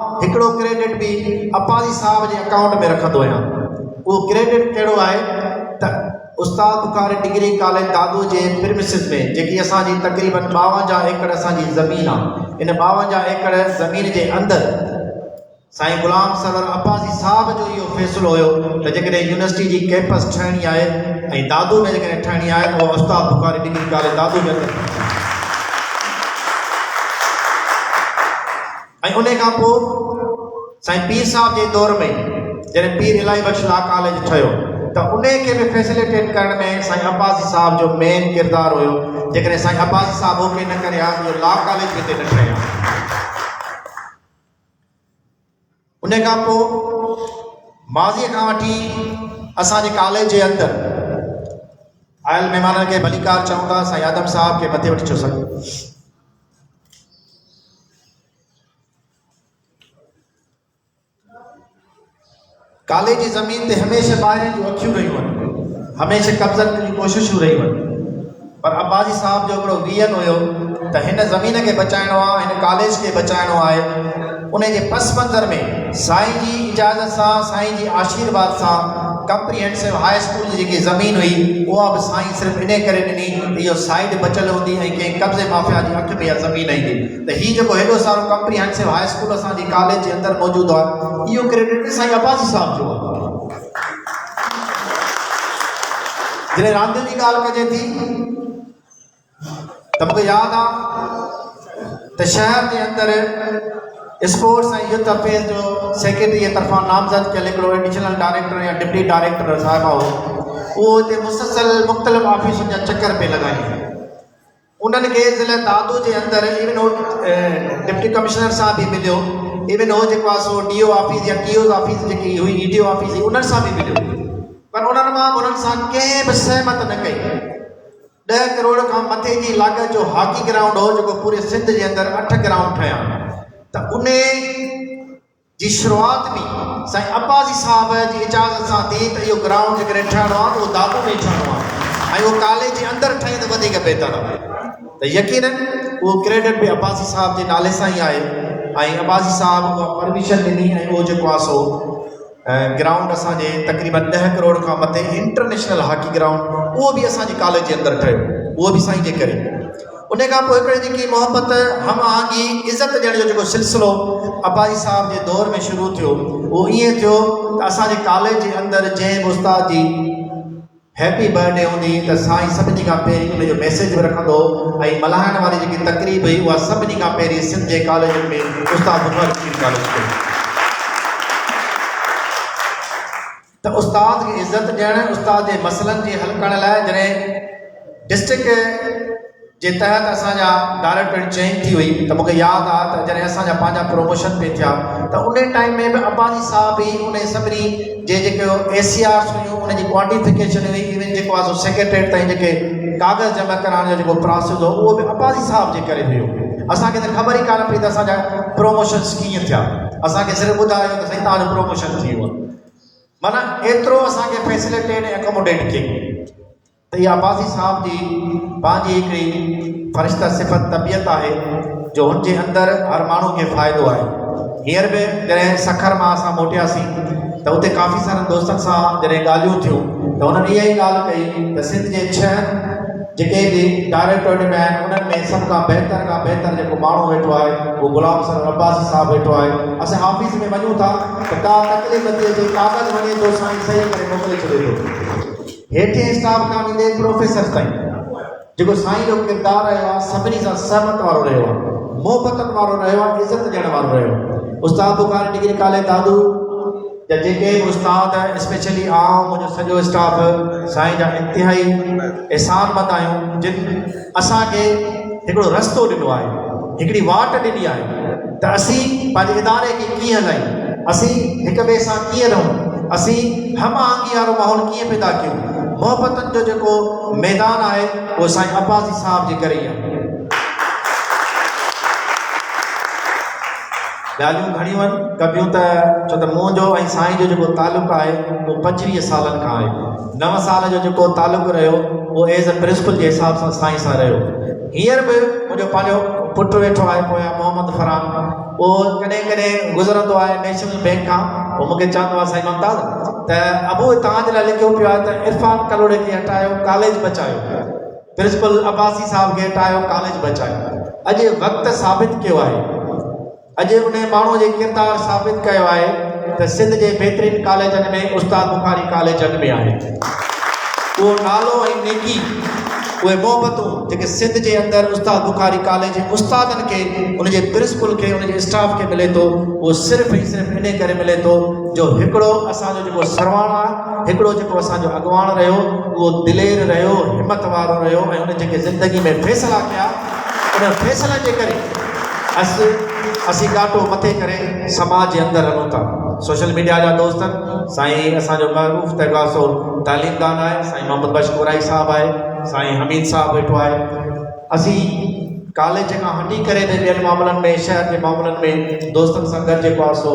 हिकिड़ो क्रेडिट भी अपाजी साहब जे अकाउंट में रखंदो आहियां। उहो क्रेडिट कहिड़ो आहे त उस्ताद बुखारी डिग्री कॉलेज दादू जे प्रिमिसिस में जेकी असांजी तक़रीबन 52 एकड़ असांजी ज़मीन आहे, इन 52 एकड़ ज़मीन जे अंदरि साईं गुलाम सरवर अपाजी साहब जो इहो फ़ैसिलो हुयो त जेकॾहिं यूनिवर्सिटी जी कैंपस ठहिणी आहे ऐं दादू में जेकॾहिं ठहिणी आहे त उहा उस्ताद बुखारी डिग्री कॉलेज दादू में ऐं उन खां पोइ साईं पीर साहब जे दौर में जॾहिं पीर इलाही बख्श लॉ कॉलेज ठहियो त उन खे बि फैसिलिटेट करण में साईं अब्बासी साहब जो मेन किरदारु हुयो। जेकॾहिं साईं अब्बासी साहब उहो न करे हा इहो लॉ कॉलेज हिते न ठहियो। उन खां पोइ माज़ीअ खां वठी असांजे कॉलेज जे अंदरि आयल महिमाननि खे भलीकार चऊं था। साईं आदम साहब खे मथे वठी छो सघे। कॉलेज जी ज़मीन ते हमेशह ॿाहिरि जूं अखियूं रहियूं आहिनि, हमेशह कब्ज़नि जी कोशिशूं रहियूं आहिनि, पर अब्बासी साहब जो हिकिड़ो विज़न हुयो त हिन ज़मीन खे बचाइणो आहे, हिन कॉलेज खे बचाइणो आहे। उन जे पस मंज़र में साईं जी इजाज़त सां, साईं जी आशीर्वाद सां कंप्रीहेंसिव हाई स्कूल जी जेकी ज़मीन हुई उहा बि साईं सिर्फ़ु इन करे ॾिनी त इहो साइड बचियलु हूंदी ऐं कंहिं कब्ज़े माफ़िया जी अखि में इहा ज़मीन ईंदी त हीउ जेको हेॾो सारो कंप्रीहेंसिव हाई स्कूल असांजी कॉलेज जे अंदरि मौजूदु आहे, इहो क्रेडिट बि साईं अब्बासी साहब जो आहे। जॾहिं रांदियुनि जी ॻाल्हि कजे थी त मूंखे यादि आहे त शहर जे अंदरि स्पोर्ट्स ऐं यूथ अफेयर जो सेक्रेटरी जे तरफ़ां नामज़द कयल हिकिड़ो एडिशनल डायरेक्टर या डिप्टी डायरेक्टर साहिब हो, उहो हिते मुसलसल मुख़्तलिफ़ ऑफिसुनि जा चकर पे लॻाईं। उन्हनि खे ज़िले दादू जे अंदरि इवन हो डिप्टी कमिश्नर सां बि मिलियो, इवन हो जेको आहे सो DO ऑफिस या TO's ऑफिस जेकी हुई EDO ऑफिस हुई उन्हनि सां बि मिलियो, पर उन्हनि मां उन्हनि सां कंहिं बि सहमत न कई। 10 करोड़ खां मथे जी लागत जो हॉकी ग्राउंड हो जेको पूरे सिंध जे अंदरि 8 ग्राउंड ठहिया त उन जी शुरूआत बि साईं अब्बासी साहब जी इजाज़त सां थी त इहो ग्राउंड जेकॾहिं ठहिणो आहे त उहो दादू में ठहिणो आहे ऐं उहो कॉलेज जे अंदरि ठहे त वधीक बहितर आहे। त यकीनन उहो क्रेडिट बि अब्बासी साहब जे नाले सां ई आहे ऐं अब्बासी साहब उहा परमिशन ॾिनी ऐं उहो जेको आहे सो ग्राउंड असांजे तक़रीबन 10 करोड़ खां मथे इंटरनेशनल हॉकी ग्राउंड उहो बि असांजे कॉलेज जे अंदरि ठहियो, उहो बि साईं जे करे। उन खां पोइ हिकिड़े जेकी मोहबत हम आहंगी इज़त ॾियण जो जेको सिलसिलो अब्बासी साहब जे दौर में शुरू थियो उहो ईअं थियो त असांजे कॉलेज जे अंदरि जंहिं बि उस्ताद जी हैप्पी बर्थडे हूंदी त साईं सभिनी खां पहिरीं उन जो मैसेज बि रखंदो ऐं मल्हाइण वारी जेकी तक़रीब हुई उहा सभिनी खां पहिरीं सिंध जे कॉलेजनि में उस्ताद बुखारी डिग्री कॉलेज कई। त उस्ताद खे इज़त ॾियणु, उस्ताद जे मसइलनि खे हल करण लाइ जॾहिं डिस्ट्रिक्ट जे तहत असांजा डायरेक्टरेट चेंज थी हुई त मूंखे यादि आहे त जॾहिं असांजा पंहिंजा प्रमोशन पे थिया त उन टाइम में बि अब्बासी साहब ई उन सभिनी जे जेके ACRs हुयूं उन जी क्वांटिफिकेशन हुई, इवन जेको आहे सो सेक्रेटरेट ताईं जेके कागज़ जमा कराइण जो जेको प्रोसेस हो उहो बि अब्बासी साहब जे करे हुयो। असांखे त ख़बर ई कान पई त असांजा प्रमोशन्स कीअं थिया, असांखे सिर्फ़ु ॿुधायो त साईं तव्हांजो प्रमोशन थी वियो आहे। माना एतिरो असांखे फैसिलिटेट ऐं अकोमोडेट कई त इहा अब्बासी साहब जी पंहिंजी हिकिड़ी फ़रिश्ता सिफ़त तबियत आहे जो हुनजे अंदरि हर माण्हू खे फ़ाइदो आहे। हींअर बि जॾहिं सखर मां असां मोटियासीं त उते काफ़ी सारनि दोस्तनि सां जॾहिं ॻाल्हियूं थियूं त हुननि इहा ई ॻाल्हि कई त सिंध जे 6 जेके बि डायरेक्टरेट में आहिनि उन्हनि में सभ खां बहितर जेको माण्हू वेठो आहे उहो गुलाम सरवर अब्बासी साहब वेठो आहे। असां ऑफिस में वञूं था त का तकलीफ़ थी अचे, कागज़ वञे थो साईं सही करे मोकिले छॾे थो। हेठि स्टाफ खां ईंदे प्रोफेसर ताईं जेको साईं जो किरदारु रहियो आहे सभिनी सां सहमत वारो रहियो आहे, मोहबतनि वारो रहियो आहे, इज़त ॾियण वारो रहियो आहे। उस्ताद बुखारी डिग्री कॉलेज दादू जा जेके बि उस्ताद स्पेशली आउं मुंहिंजो सॼो स्टाफ साईं जा इंतिहाई एहसानमंद आहियूं जिन असांखे हिकिड़ो रस्तो ॾिनो आहे, हिकिड़ी वाट ॾिनी आहे त असीं पंहिंजे इदारे खे कीअं हलायूं, असीं हिक ॿिए सां कीअं रहूं, असीं हम आहंगी वारो माहौल कीअं पैदा कयूं। मोहबतनि जो जेको मैदान आहे उहो साईं अब्बासी साहब जे करे ई आहे। ॻाल्हियूं घणियूं आहिनि कबियूं त छो त मुंहिंजो ऐं साईं जो जेको तालुक़ु आहे उहो 25 सालनि खां आहे। 9 साल जो जेको तालुक़ु रहियो उहो एज़ अ प्रिंसिपल जे हिसाब सां साईं सां रहियो। हींअर बि मुंहिंजो पंहिंजो पुटु वेठो आहे पोयां मोहम्मद फरहान, वो कॾहिं कॾहिं गुज़रंदो आहे नेशनल बैंक खां, वो मूंखे चवंदो आहे साईं मुमताज़ त अबू तव्हांजे लाइ लिखियो पियो आहे त इरफान कलोड़े खे हटायो कॉलेज बचायो, प्रिंसिपल अब्बासी साहब खे हटायो कॉलेज बचायो। अॼु वक़्तु साबित कयो आहे, अॼु उन माण्हूअ जे किरदारु साबित कयो आहे त सिंध जे बहितरीन कॉलेजनि में उस्ताद बुखारी कॉलेज अॻ में आहे। उहो नालो ऐं नेकी, उहे मोहबतूं जेके सिंध जे अंदरि उस्ताद बुखारी कॉलेज उस्तादनि खे, उनजे प्रिंसिपल खे, उनजे स्टाफ खे मिले थो, उहो सिर्फ़ु ऐं सिर्फ़ु इन करे मिले थो जो हिकिड़ो असांजो जेको सरवाण आहे, हिकिड़ो जेको असांजो अॻुवाण रहियो, उहो दिलेर रहियो, हिमत वारो रहियो, ऐं उन जेके ज़िंदगी में फ़ैसिला कया, उन फ़ैसिलनि जे करे असीं ॾाढो मथे करे समाज जे अंदरि हलूं था। सोशल मीडिया जा दोस्तनि, साईं असांजो महबूब तहगासो तालीमदान आहे, साईं मोहम्मद बशकुराई साहब आहे, साईं हमीद साहब वेठो आहे। असीं कॉलेज खां हटी करे ॿियनि मामलनि में, शहर जे मामलनि में दोस्तनि सां गॾु जेको आहे सो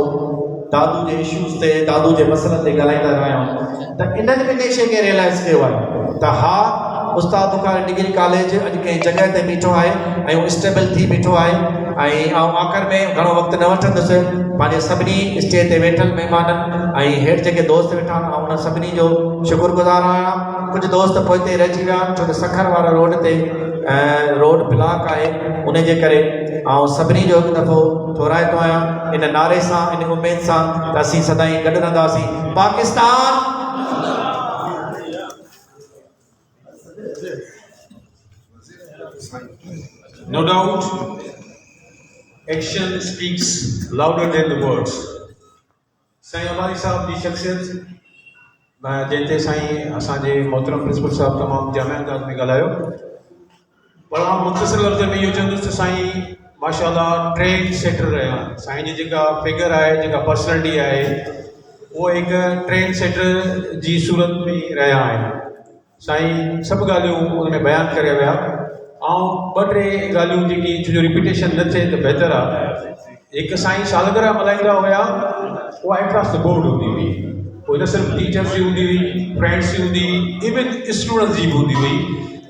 दादू जे इशूज़ ते, दादू जे मसइलनि ते ॻाल्हाईंदा रहिया आहियूं। त इन्हनि ॿिन्ही शइ खे रियलाइज़ कयो आहे त हा, उस्ताद बुखारी डिग्री कॉलेज अॼु कंहिं जॻह ते बीठो आहे ऐं उहो स्टेबल थी बीठो आहे। ऐं आख़िर में घणो वक़्तु न वठंदुसि, पंहिंजे सभिनी स्टेज ते वेठल महिमाननि ऐं हेठि जेके दोस्त वेठा आहिनि, उन सभिनी जो शुक्रगुज़ार आहियां। कुझु दोस्त पोइते रहिजी विया आहिनि छो त सखर वारा रोड ते रोड ब्लॉक आहे, उन जे करे ऐं सभिनी जो हिकु दफ़ो दोहिराईंदो आहियां इन नारे सां, इन उमेद सां त असीं सदाईं गॾु रहंदासीं। Pakistan No doubt, action speaks louder than the words. Sai अबारी साहब जी शख्सियत जंहिंते साईं असांजे मोहतरम प्रिंसिपल साहब तमामु जाम अंदाज़ में ॻाल्हायो, पर मां मुख़्तसर लफ़्ज़ में इहो चवंदुसि त साईं माशाअल्लाह ट्रेंड सेटर रहिया आहिनि। साईं जी जेका फिगर आहे, जेका पर्सनैलिटी आहे, उहो हिकु ट्रेंड सेटर जी सूरत में रहिया आहिनि। साईं सभु ॻाल्हियूं उन में बयानु करे विया, ऐं ॿ टे ॻाल्हियूं जेकी छो जो रिपीटेशन न थिए त बहितरु आहे। हिकु साईं सालगिरह मल्हाईंदा हुया, उहा एक्रॉस द बोर्ड हूंदी हुई, उहो न सिर्फ़ु टीचर्स जी हूंदी हुई, फ्रेंड्स जी हूंदी हुई, इवन स्टूडेंट्स जी बि हूंदी हुई।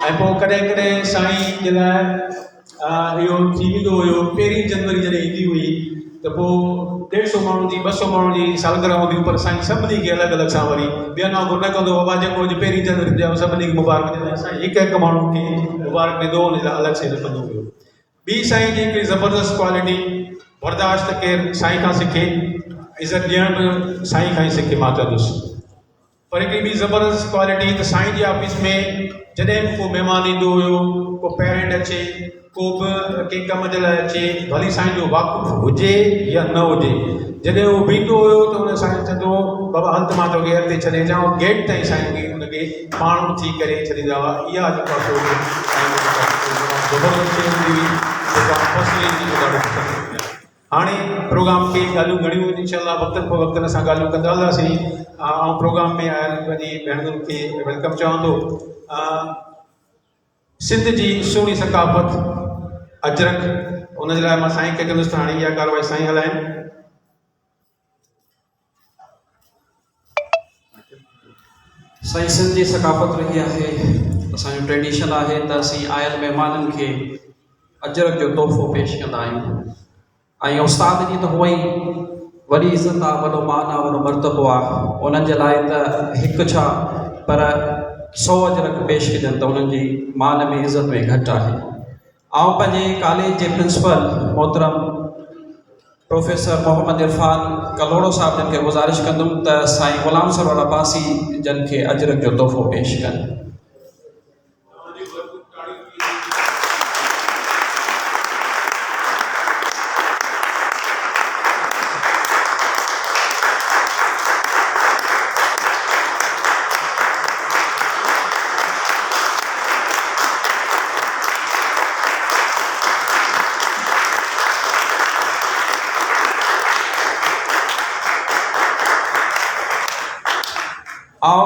ऐं पोइ कॾहिं कॾहिं साईं जे लाइ इहो थी वेंदो हुयो, 1 जनवरी जॾहिं ईंदी हुई त पोइ 150 माण्हुनि जी 200 माण्हुनि जी सालगिरह हूंदी हुई, पर साईं सभिनी खे अलॻि अलॻि सां वरी ॿियनि वांगुरु न कंदो, बाबा जेको 1 जनवरी जा सभिनी खे मुबारक ॾींदा, साईं हिकु हिकु माण्हू खे मुबारक ॾींदो, हुन लाइ अलॻि सां लिखंदो हुयो। ॿी साईं जी हिकिड़ी ज़बरदस्त क्वालिटी, बर्दाश्त केरु साईं खां सिखे, इज़त ॾियण बि साईं खां ई सिखे मां चवंदुसि। पर हिकिड़ी ॿी ज़बरदस्त क्वालिटी त साईं जी ऑफिस में जॾहिं बि को महिमान ईंदो हुयो, को पेरेंट अचे, को बि कंहिं कम जे लाइ अचे, भली साईं जो वाक़ुफ़ु हुजे या न हुजे, जॾहिं उहो बीठो हुयो त हुन साईं चवंदो बाबा हल त मां तोखे अॻिते छॾे अचां, गेट ताईं साईं खे हुनखे पाण थी करे छॾींदा हुआ। इहा जेका ज़बरदस्त शइ हूंदी हुई, जेका पर्सनैलिटी हाणे प्रोग्राम खे ॻाल्हियूं घणियूं इंशाअल्लाह वक़्त पोइ वक़्तनि सां ॻाल्हियूं कंदा हलंदासीं। ऐं प्रोग्राम में आयल पंहिंजी भेनरुनि खे वेलकम चवां थो। सिंध जी सुहिणी सकाफ़त अजरक, उन जे लाइ मां साईं खे चवंदुसि त हाणे इहा कारवाई साईं हलाइनि। साईं सिंध जी सकाफ़त रही आहे, असांजो ट्रेडिशन आहे त असीं आयल महिमाननि खे अजरक जो तोहफ़ो पेश कंदा आहियूं। ऐं उस्ताद जी त हुअ ई वॾी इज़त आहे, वॾो मान आहे, वॾो मर्तबो आहे, उन्हनि जे लाइ त हिकु छा पर 100 अजरक पेश कजनि त उन्हनि जी मान में इज़त में घटि आहे। ऐं पंहिंजे कॉलेज जे प्रिंसिपल मोहतरम प्रोफेसर मोहम्मद इरफान कलोड़ो साहब जन खे गुज़ारिश कंदुमि त साईं ग़ुलाम सरवर अब्बासी जन खे अजरक जो तोहफ़ो पेश कनि। और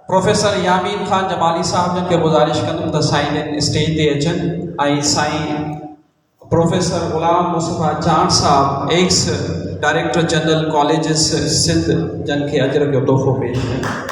प्रोफेसर यामीन खान जमाली साहब जन खे गुज़ारिश कंदुमि त साईं जन स्टेज ते अचनि ऐं साईं प्रोफेसर ग़ुलाम मुस्तफ़ा चांड साहब ex director general colleges Sindh जन खे अजरक जो तोहफ़ो पेश कनि।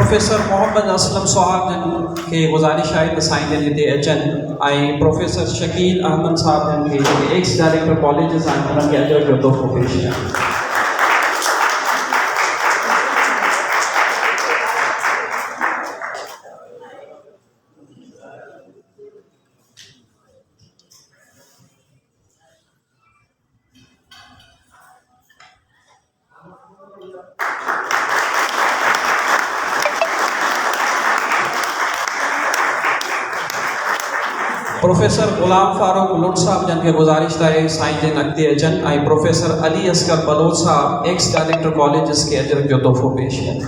प्रोफेसर मोहम्मद असलम सोहाब जन के गुजारिश आहे त साईं जन हिते अचनि ऐं प्रोफेसर शकील अहमद साहब जन के जेके एक्स डायरेक्टर कॉलेजिस आहिनि उन्हनि खे अजर जो तोहफ़ो पेश कनि। प्रोफेसर गुलाम फारूक लुट साहब जन के गुजारिश है साईं जन अॻिते अचनि ऐं प्रोफेसर अली असगर बलोच साहब एक्स डायरेक्टर कॉलेजिस के अजर जो तोहफ़ो पेश कनि।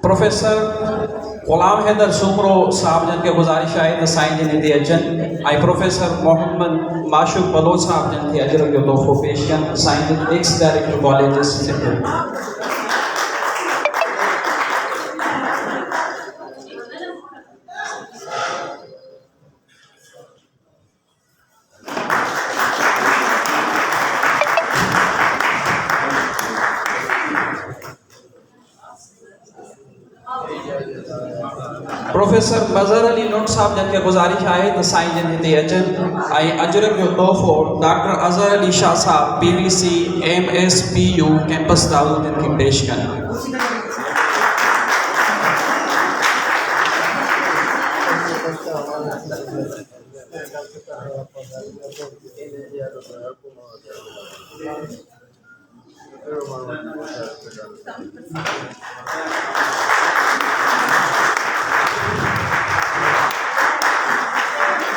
प्रोफेसर गुलाम हैदर सुमरो साहब जन के गुजारिश है त साईं जन हिते अचनि ऐं प्रोफेसर मोहम्मद माशूक बलोच साहब जन के अजर जो तोहफ़ो पेश कनि। साईं जन ex director colleges Sindh. Professor Mazhar Ali Lut साहब जन के गुजारिश है त साईं जन हिते अचनि ऐं अजरक जो तोहफ़ो डॉक्टर अज़हर अली शाह साहब PVC MSPU कैंपस दाऊद जन के पेश कनि।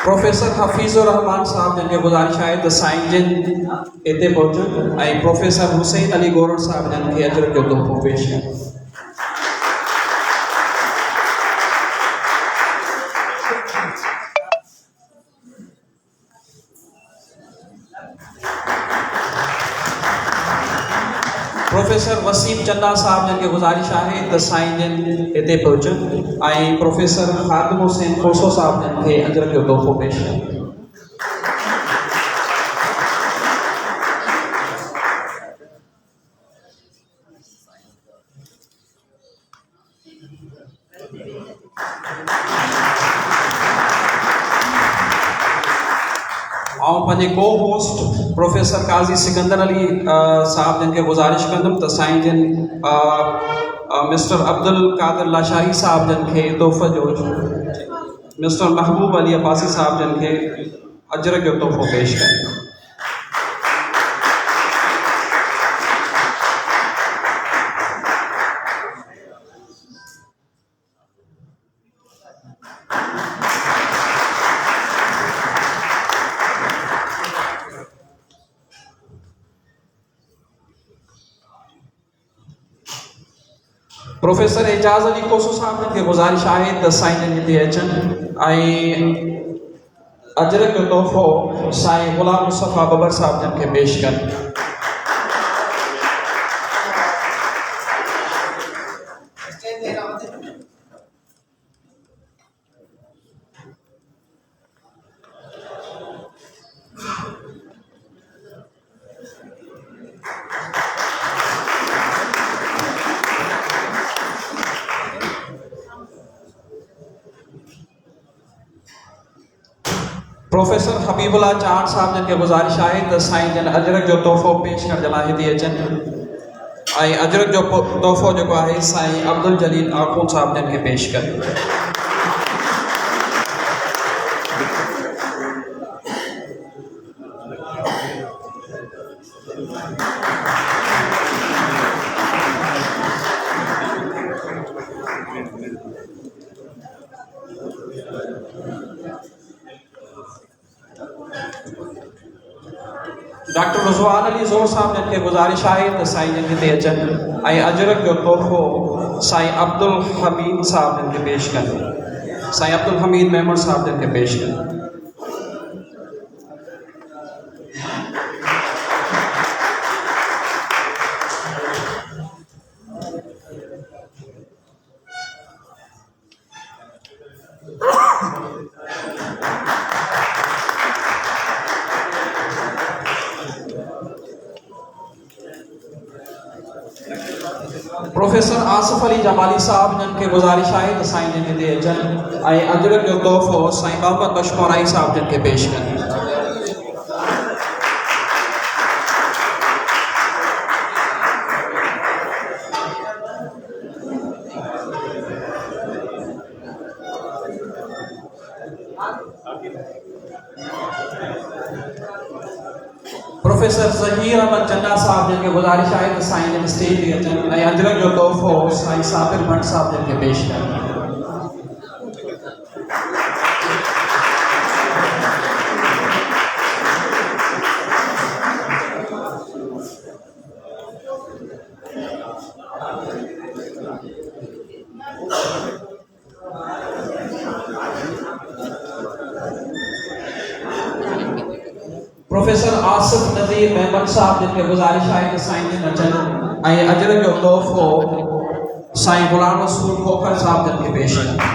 प्रोफेसर हफीज़ुर रहमान साहब जन के गुजारिश है त साईं जन हिते पहुचनि ऐं प्रोफेसर हुसैन अली गोरड़ साहब जन के अजर जो तोहफ़ो पेश कनि। प्रोफेसर वसीम चन्ना साहब जन के गुजारिश है त साईं जन हिते पहुचनि ऐं प्रोफेसर खादिम हुसैन खोसो साहब जन के अजर जो तोहफ़ो पेश कनि। पंहिंजे को होस्ट प्रोफेसर काज़ी सिकंदर अली साहब जन के गुजारिश कंदुमि त साईं जन मिस्टर अब्दुल कादिर लाशारी साहब जन के तोहफ़े जो मिस्टर महबूब अली अब्बासी साहब जन के अजर जो तोहफ़ो पेश कनि। प्रोफेसर एजाज अली कोसो साहब जन के गुजारिश है त साईं जन हिते अचनि ऐं अजर जो तोहफ़ो साईं गुलाम मुस्तफ़ा बबर साहब जन के पेश कनि। प्रोफेसर हबीबुल्ला चार साहब जन के गुजारिश है त साईं जन अजरक जो तोहफ़ो पेश करण जे लाइ हिते अचनि ऐं अजरक जो तोहफ़ो जेको आहे साईं अब्दुल जलील आखून साहब जन के पेश कनि। डॉक्टर रुज़वान अली ज़ोर साहब जन के गुजारिश है त साईं जन हिते अचनि ऐं अजरक जो तोहफ़ो साईं अब्दुल हमीद साहब जन के पेश कनि। साईं अब्दुल हमीद मेमन साहब जन के पेश कनि। प्रोफेसर आसिफ अली जमाली साहब जन के गुजारिश आहे त साईं जन हिते अचनि ऐं अजरक जो तोहफ़ो साईं मोहम्मद बशमोराई साहब जन के पेश कनि। प्रोफेसर ज़हीर अहमद चन्ना साहब जन के गुजारिश आहे त साईं जन स्टेज ते अचनि ऐं अजरक जो तोहफ़ो साईं साबिर भट्ट साहब जन के पेश कनि। प्रोफेसर आसिफ नज़ीर मेमन साहब जन के गुजारिश आहे त साईं जन अचनि ऐं अजरक जो तोहफ़ो साईं गुलाम रसूल खोखर साहब जन के पेश कनि।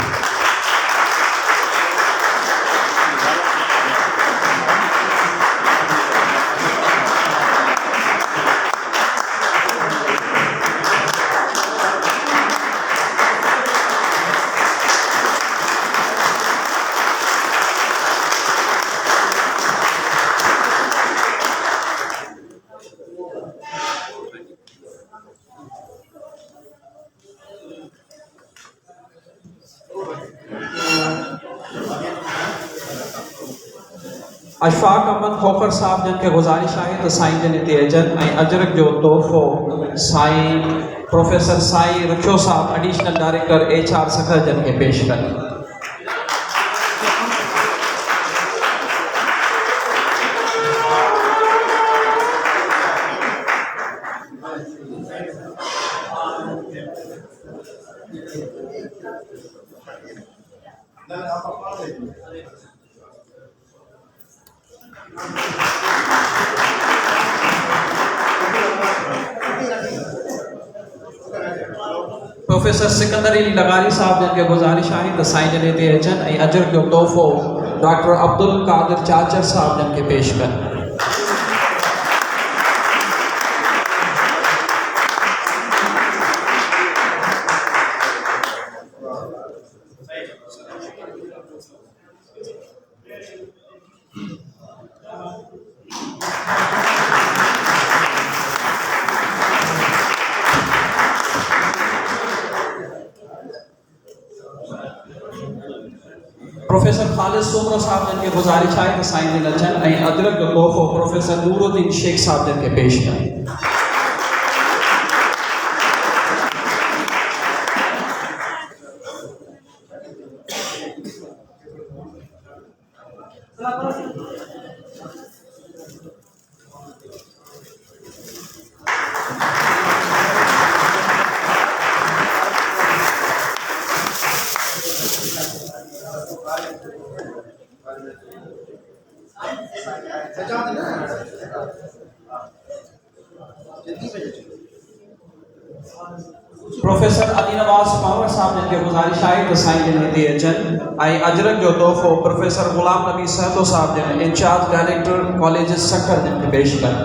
अशफाक अहमद खोखर साहब जन के गुजारिश आहे त साईं जन हिते अचनि ऐं अजरक जो तोहफ़ो साईं प्रोफेसर साईं रखियो साहब एडिशनल डायरेक्टर HR सखर जन के पेश कनि। प्रोफेसर सिकंदर अली लगारी साहब जन के गुजारिश आहे त साईं जन हिते अचनि ऐं अजरक जो तोहफ़ो डॉक्टर अब्दुल कादिर चाचर साहब जन के पेश कनि। प्रोफेसर खालिद सुमरो साहब जन के गुजारिश आहे त साईं जन अचनि ऐं अजरक जो तोहफ़ो प्रोफेसर नूरुद्दीन शेख साहब जन के पेश कनि। प्रोफेसर अली नवाज पावर साहब जन के गुजारिश आहे त साईं जन हिते अचनि ऐं अजरक जो तोहफ़ो प्रोफेसर गुलाम नबी सहतो साहब जन इंचार्ज डायरेक्टर कॉलेजिस सखर जन के पेश कनि।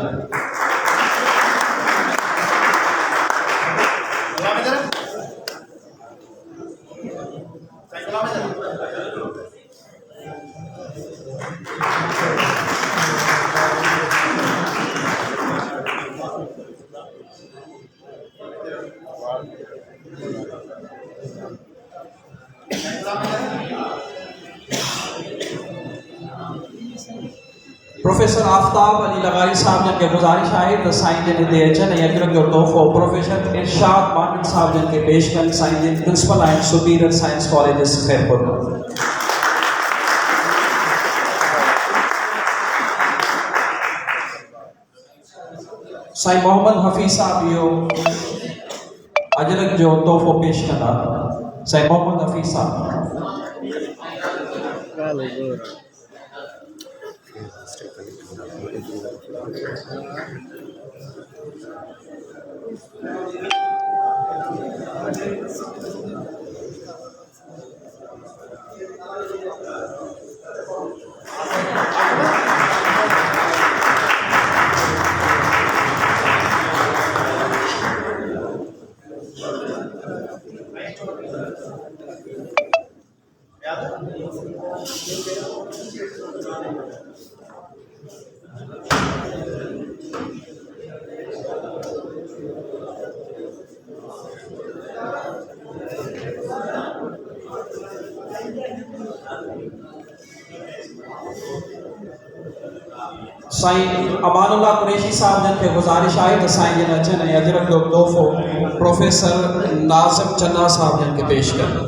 प्रोफेसर आफ्ताब अली लगारी साहब जन के गुजारिश आहे त साईं जन हिते अचनि ऐं अजरक जो तोहफ़ो प्रोफेसर इरशाद मानन साहब जन के पेश कनि। साईं जन प्रिंसिपल आहिनि superior science colleges Khairpur. Sain Muhammad Hafeez साहब इहो अजरक जो तोहफ़ो पेश कंदा। साईं मोहम्मद हफ़ीज़ साहब। साईं अमानुल्ला कुरैशी साहब जन खे गुज़ारिश आहे त साईं जन अचनि ऐं अजरक जो तोहफ़ो प्रोफेसर नाज़िम चन्ना साहब जन खे पेश कनि।